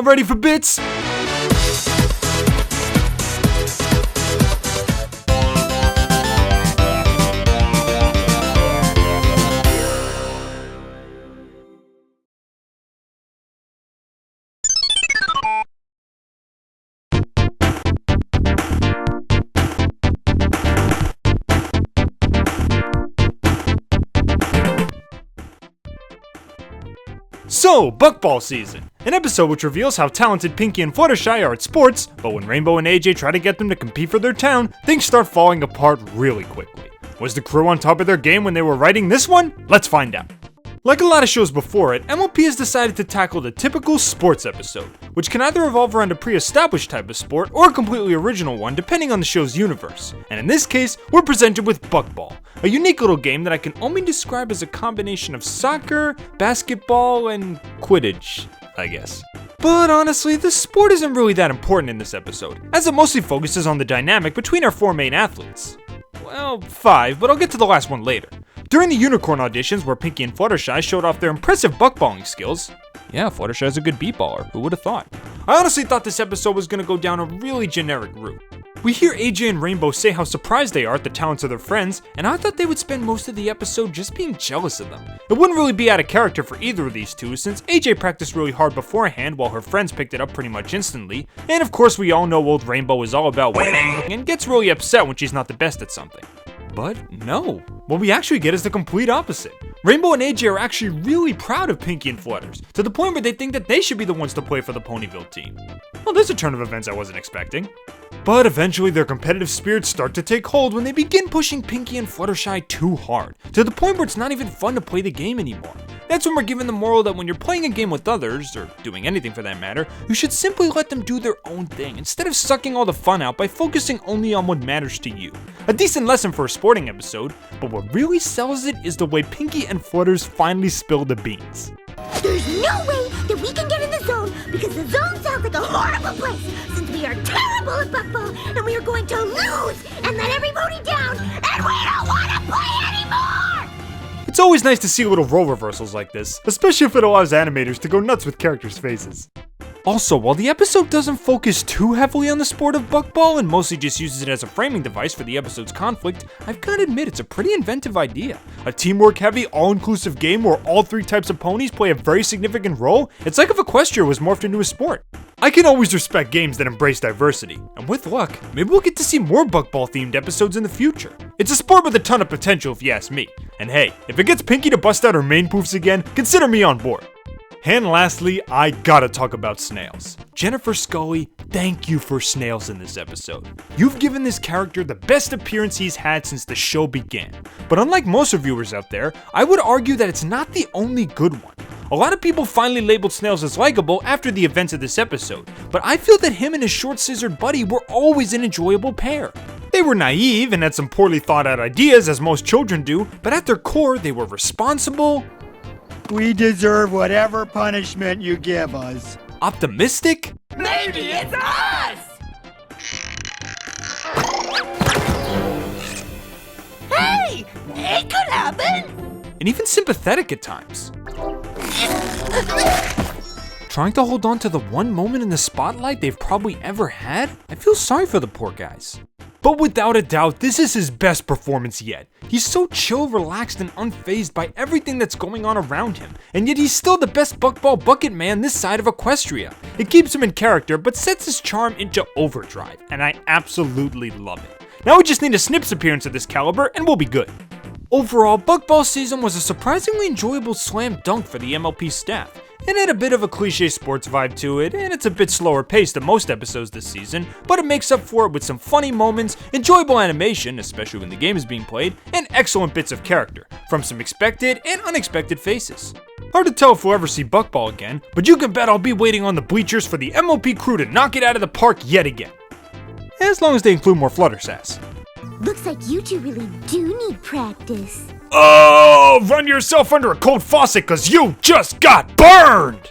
Y'all ready for bits? So, Buckball season. An episode which reveals how talented Pinky and Fluttershy are at sports, but when Rainbow and AJ try to get them to compete for their town, things start falling apart really quickly. Was the crew on top of their game when they were writing this one? Let's find out. Like a lot of shows before it, MLP has decided to tackle the typical sports episode, which can either revolve around a pre-established type of sport or a completely original one depending on the show's universe. And in this case, we're presented with Buckball, a unique little game that I can only describe as a combination of soccer, basketball, and Quidditch, I guess. But honestly, the sport isn't really that important in this episode, as it mostly focuses on the dynamic between our four main athletes. Well, 5, but I'll get to the last one later. During the Unicorn auditions where Pinky and Fluttershy showed off their impressive buckballing skills, yeah, Fluttershy's a good beatballer, who would have thought? I honestly thought this episode was going to go down a really generic route. We hear AJ and Rainbow say how surprised they are at the talents of their friends, and I thought they would spend most of the episode just being jealous of them. It wouldn't really be out of character for either of these two, since AJ practiced really hard beforehand while her friends picked it up pretty much instantly, and of course we all know old Rainbow is all about winning, and gets really upset when she's not the best at something. But no, what we actually get is the complete opposite. Rainbow and AJ are actually really proud of Pinky and Flutters, to the point where they think that they should be the ones to play for the Ponyville team. Well, there's a turn of events I wasn't expecting. But eventually their competitive spirits start to take hold when they begin pushing Pinky and Fluttershy too hard, to the point where it's not even fun to play the game anymore. That's when we're given the moral that when you're playing a game with others, or doing anything for that matter, you should simply let them do their own thing, instead of sucking all the fun out by focusing only on what matters to you. A decent lesson for a sporting episode, but what really sells it is the way Pinky and Flutters finally spill the beans. There's no way that we can get in the zone because the zone sounds like a horrible place since we are terrible at Buckball and we are going to lose and let everybody down and we don't want to play anymore! It's always nice to see little role reversals like this, especially if it allows animators to go nuts with characters' faces. Also, while the episode doesn't focus too heavily on the sport of Buckball and mostly just uses it as a framing device for the episode's conflict, I've gotta admit it's a pretty inventive idea. A teamwork-heavy, all-inclusive game where all three types of ponies play a very significant role? It's like if Equestria was morphed into a sport. I can always respect games that embrace diversity, and with luck, maybe we'll get to see more Buckball-themed episodes in the future. It's a sport with a ton of potential if you ask me, and hey, if it gets Pinky to bust out her main poofs again, consider me on board. And lastly, I gotta talk about Snails. Jennifer Scully, thank you for Snails in this episode. You've given this character the best appearance he's had since the show began. But unlike most reviewers out there, I would argue that it's not the only good one. A lot of people finally labeled Snails as likable after the events of this episode, but I feel that him and his short-scissored buddy were always an enjoyable pair. They were naive and had some poorly thought out ideas, as most children do, but at their core, they were responsible. We deserve whatever punishment you give us. Optimistic? Maybe it's us! Hey! It could happen! And even sympathetic at times. Trying to hold on to the one moment in the spotlight they've probably ever had? I feel sorry for the poor guys. But without a doubt, this is his best performance yet. He's so chill, relaxed, and unfazed by everything that's going on around him, and yet he's still the best Buckball bucket man this side of Equestria. It keeps him in character, but sets his charm into overdrive, and I absolutely love it. Now we just need a Snips appearance of this caliber, and we'll be good. Overall, Buckball season was a surprisingly enjoyable slam dunk for the MLP staff. It had a bit of a cliche sports vibe to it, and it's a bit slower paced than most episodes this season, but it makes up for it with some funny moments, enjoyable animation, especially when the game is being played, and excellent bits of character, from some expected and unexpected faces. Hard to tell if we'll ever see Buckball again, but you can bet I'll be waiting on the bleachers for the MLP crew to knock it out of the park yet again. As long as they include more flutter sass. Looks like you two really do need practice. Oh, run yourself under a cold faucet cause you just got burned!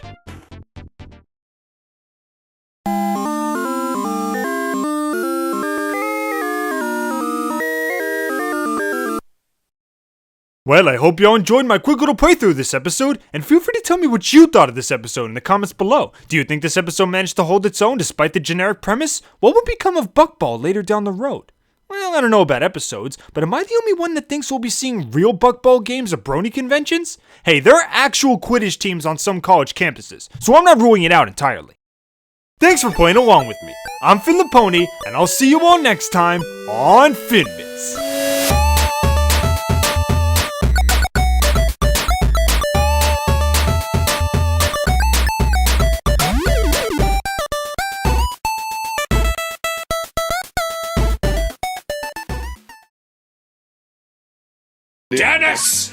Well, I hope y'all enjoyed my quick little playthrough of this episode, and feel free to tell me what you thought of this episode in the comments below. Do you think this episode managed to hold its own despite the generic premise? What would become of Buckball later down the road? Well, I don't know about episodes, but am I the only one that thinks we'll be seeing real Buckball games at Brony conventions? Hey, there are actual Quidditch teams on some college campuses, so I'm not ruling it out entirely. Thanks for playing along with me. I'm Finn the Pony, and I'll see you all next time on Finbits. Dennis!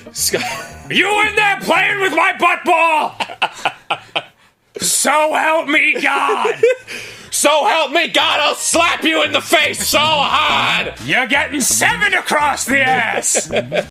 You in there playing with my butt ball? So help me God! So help me God, I'll slap you in the face so hard! You're getting 7 across the ass!